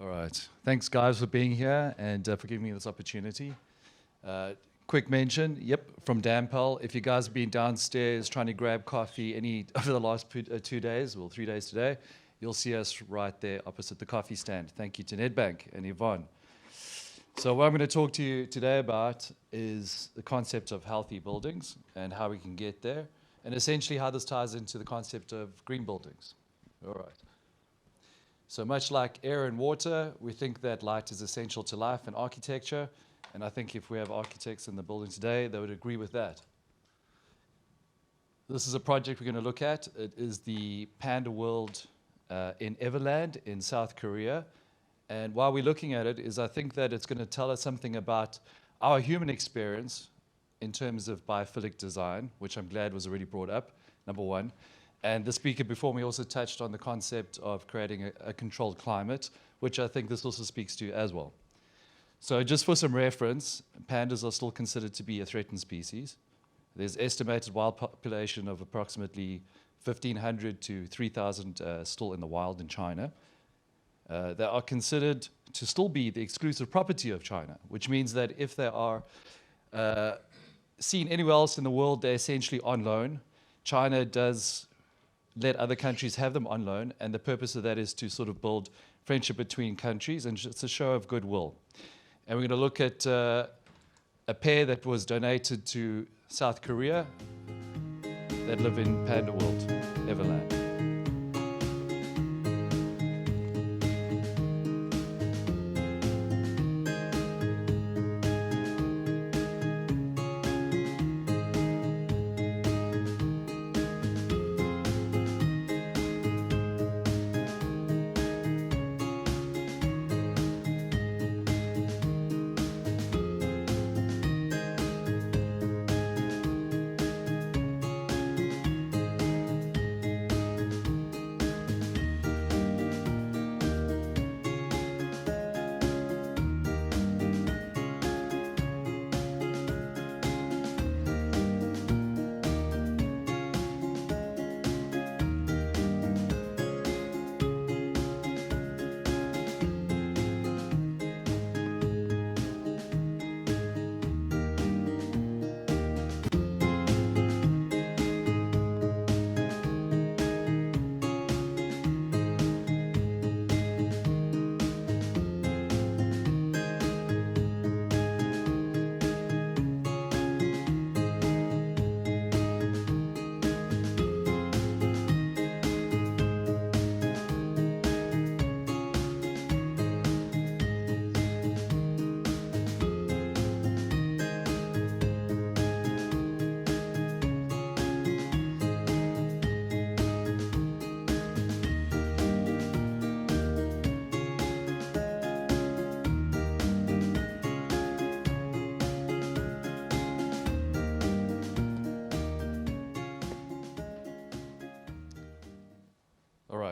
All right. Thanks, guys, for being here and for giving me this opportunity. Quick mention, from Danpal. If you guys have been downstairs trying to grab coffee over the last 2 days, well, 3 days today, you'll see us right there opposite the coffee stand. Thank you to Nedbank and Yvonne. So what I'm going to talk to you today about is the concept of healthy buildings and how we can get there, and essentially how this ties into the concept of green buildings. All right. So much like air and water, we think that light is essential to life and architecture, and I think if we have architects in the building today, they would agree with that. This is a project we're going to look at. It is the Panda World in Neverland in South Korea. And while we're looking at it, I think that it's going to tell us something about our human experience in terms of biophilic design, which I'm glad was already brought up, number one. And the speaker before me also touched on the concept of creating a controlled climate, which I think this also speaks to as well. So just for some reference, pandas are still considered to be a threatened species. There's estimated wild population of approximately 1,500 to 3,000 still in the wild in China. They are considered to still be the exclusive property of China, which means that if they are seen anywhere else in the world, they're essentially on loan. China does let other countries have them on loan, and the purpose of that is to sort of build friendship between countries, and it's a show of goodwill. And we're going to look at a pair that was donated to South Korea that live in Panda World, Neverland.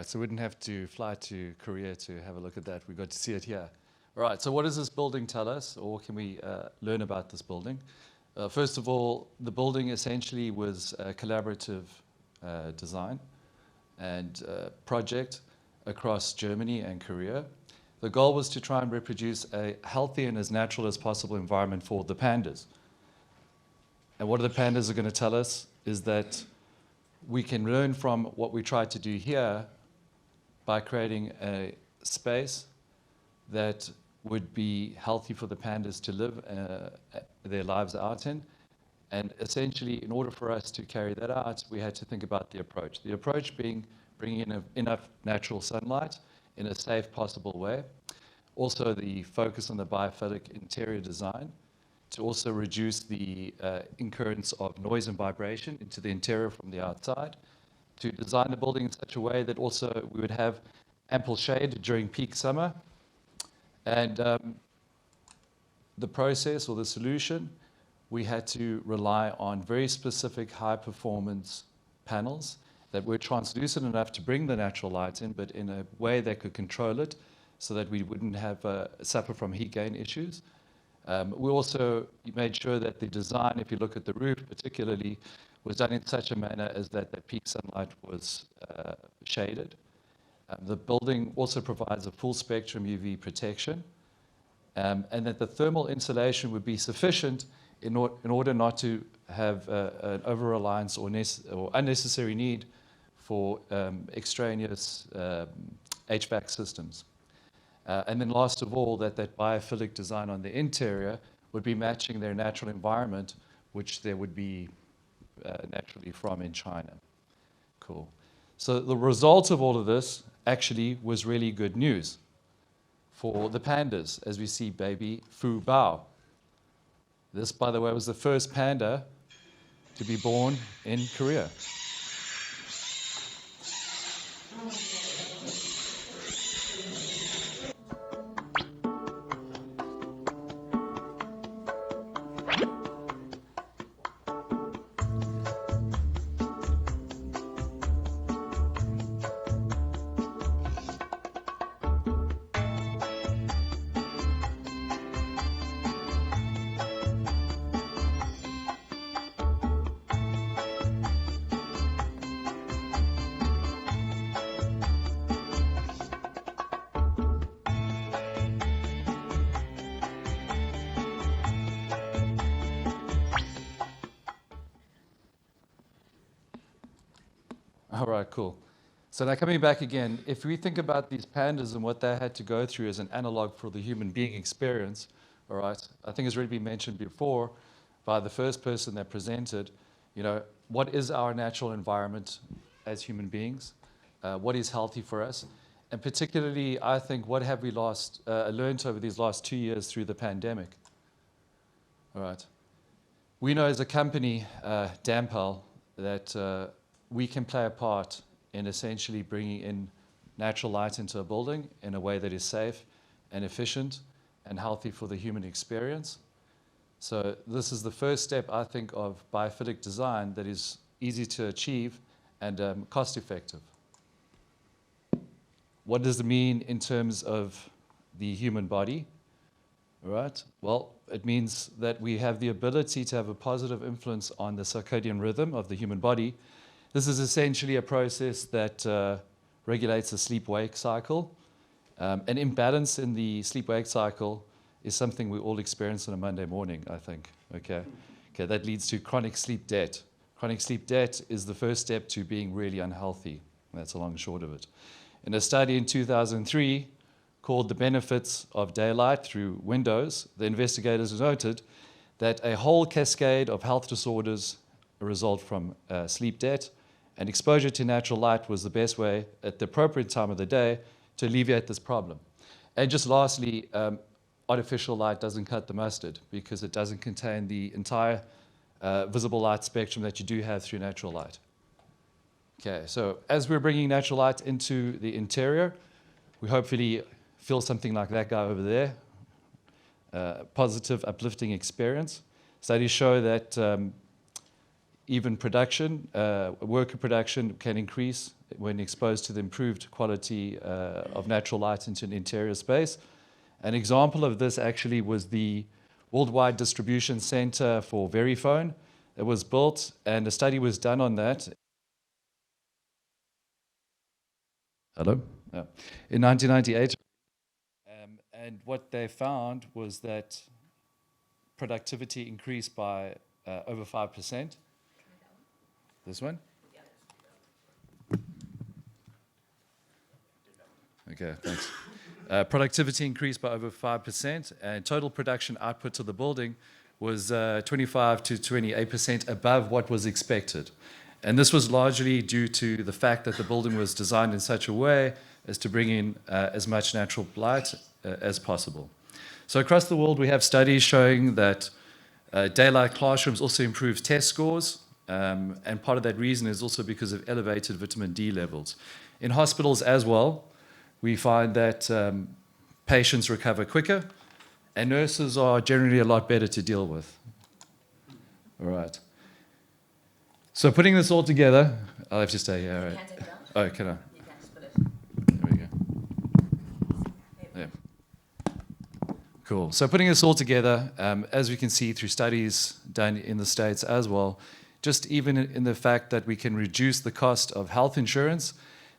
So we didn't have to fly to Korea to have a look at that. We got to see it here. All right, so what does this building tell us, or what can we learn about this building? First of all, the building essentially was a collaborative design and project across Germany and Korea. The goal was to try and reproduce a healthy and as natural as possible environment for the pandas. And what the pandas are going to tell us is that we can learn from what we tried to do here by creating a space that would be healthy for the pandas to live their lives out in. And essentially, in order for us to carry that out, we had to think about the approach. The approach being bringing in enough natural sunlight in a safe, possible way. Also, the focus on the biophilic interior design to also reduce the incurrence of noise and vibration into the interior from the outside, to design the building in such a way that also we would have ample shade during peak summer. And the process or the solution, we had to rely on very specific high-performance panels that were translucent enough to bring the natural light in, but in a way that could control it so that we wouldn't have suffer from heat gain issues. We also made sure that the design, if you look at the roof particularly, was done in such a manner as that the peak sunlight was shaded. The building also provides a full spectrum UV protection, and that the thermal insulation would be sufficient in order not to have an over-reliance or unnecessary need for extraneous HVAC systems. And then last of all, that biophilic design on the interior would be matching their natural environment, which there would be naturally from in China. Cool. So the result of all of this actually was really good news for the pandas, as we see baby Fu Bao. This, by the way, was the first panda to be born in Korea. All right, cool. So now coming back again, if we think about these pandas and what they had to go through as an analog for the human being experience, all right, I think it's already been mentioned before by the first person that presented, what is our natural environment as human beings? What is healthy for us? And particularly, I think, what have we learned over these last 2 years through the pandemic? All right. We know as a company, Danpal, that we can play a part in essentially bringing in natural light into a building in a way that is safe and efficient and healthy for the human experience. So this is the first step, I think, of biophilic design that is easy to achieve and cost effective. What does it mean in terms of the human body? All right. Well, it means that we have the ability to have a positive influence on the circadian rhythm of the human body. This is essentially a process that regulates the sleep-wake cycle. An imbalance in the sleep-wake cycle is something we all experience on a Monday morning, I think. Okay, that leads to chronic sleep debt. Chronic sleep debt is the first step to being really unhealthy. That's a long and short of it. In a study in 2003 called The Benefits of Daylight Through Windows, the investigators noted that a whole cascade of health disorders result from sleep debt, and exposure to natural light was the best way at the appropriate time of the day to alleviate this problem. And just lastly, artificial light doesn't cut the mustard because it doesn't contain the entire visible light spectrum that you do have through natural light. Okay, so as we're bringing natural light into the interior, we hopefully feel something like that guy over there. Positive, uplifting experience. Studies show that even worker production can increase when exposed to the improved quality of natural light into an interior space. An example of this actually was the Worldwide Distribution Center for Verifone. It was built, and a study was done on that. Hello? Yeah. In 1998. And what they found was that productivity increased by over 5%. This one? Okay, thanks. Productivity increased by over 5%, and total production output to the building was 25 to 28% above what was expected. And this was largely due to the fact that the building was designed in such a way as to bring in as much natural light as possible. So across the world, we have studies showing that daylight classrooms also improve test scores, and part of that reason is also because of elevated vitamin D levels. In hospitals as well, we find that patients recover quicker, and nurses are generally a lot better to deal with. All right. So putting this all together, I'll have to stay here. Right? You can take it out. Oh, can I? You can split it. There we go. Yeah. Cool. So putting this all together, as we can see through studies done in the States as well, just even in the fact that we can reduce the cost of health insurance,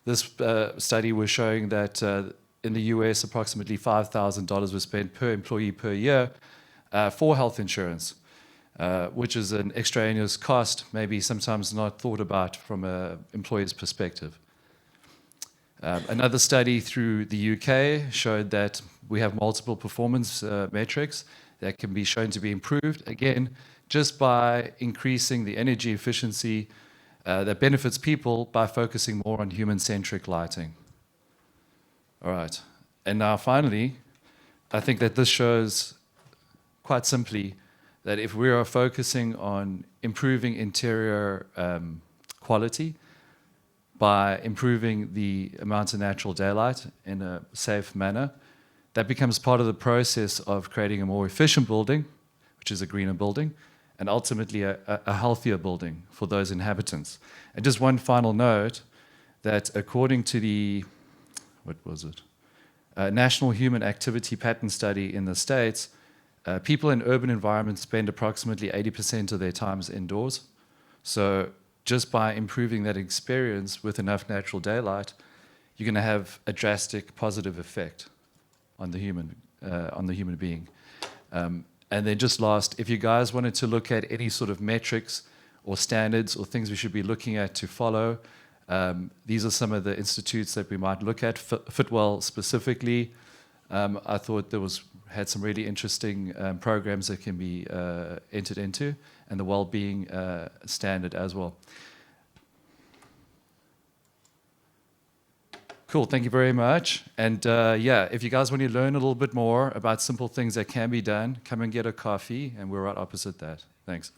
This study was showing that in the US, approximately $5,000 was spent per employee per year for health insurance, which is an extraneous cost, maybe sometimes not thought about from an employer's perspective. Another study through the UK showed that we have multiple performance metrics that can be shown to be improved, again, just by increasing the energy efficiency that benefits people by focusing more on human-centric lighting. All right, and now finally, I think that this shows quite simply that if we are focusing on improving interior quality by improving the amount of natural daylight in a safe manner, that becomes part of the process of creating a more efficient building, which is a greener building, and ultimately a healthier building for those inhabitants. And just one final note, that according to the, what was it? National Human Activity Pattern Study in the States, people in urban environments spend approximately 80% of their times indoors. So just by improving that experience with enough natural daylight, you're going to have a drastic positive effect on the human being. And then just last, if you guys wanted to look at any sort of metrics or standards or things we should be looking at to follow, these are some of the institutes that we might look at. Fitwell specifically, I thought had some really interesting programs that can be entered into, and the well-being standard as well. Cool, thank you very much. And yeah, if you guys want to learn a little bit more about simple things that can be done, come and get a coffee, and we're right opposite that. Thanks.